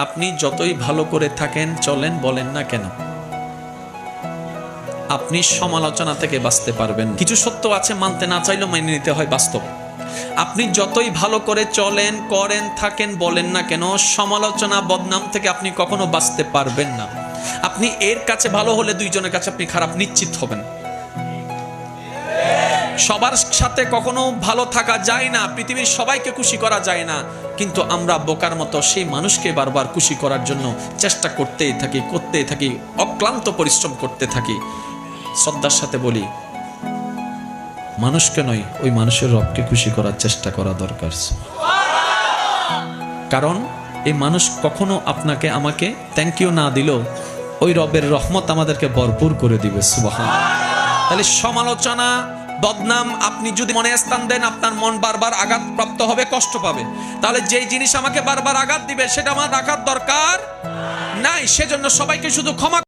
আপনি যতই ভালো করে থাকেন চলেন বলেন না কেন, আপনি সমালোচনা থেকে বাঁচতে পারবেন। কিছু সত্য আছে, মানতে না চাইলেও মেনে নিতে হয়, বাস্তব। আপনি যতই ভালো করে চলেন, করেন, থাকেন, বলেন না কেন, সমালোচনা, বদনাম থেকে আপনি কখনো বাঁচতে পারবেন না। আপনি এর কাছে ভালো হলে দুইজনের কাছে আপনি খারাপ নিশ্চিত হবেন। সবার সাথে কখনো ভালো থাকা যায় না, পৃথিবীর সবাইকে খুশি করা যায় না, কিন্তু আমরা বোকার মতো সেই মানুষকে বারবার খুশি করার জন্য চেষ্টা করতেই থাকি, অক্লান্ত পরিশ্রম করতে থাকি। শ্রদ্ধার সাথে বলি, মানুষকে নয়, ওই মানুষের রবকে খুশি করার চেষ্টা করা দরকার। কারণ এই মানুষ কখনো আপনাকে আমাকে থ্যাংক ইউ না দিল, ওই রবের রহমত আমাদেরকে ভরপুর করে দিবে। সুবহানাল্লাহ। তাহলে সমালোচনা, বদনাম আপনি যদি মনে স্থান দেন, আপনার মন বারবার আঘাতপ্রাপ্ত হবে, কষ্ট পাবে। তাহলে যেই জিনিস আমাকে বারবার আঘাত দিবে সেটা আমার রাখার দরকার নাই। সেজন্য সবাইকে শুধু ক্ষমা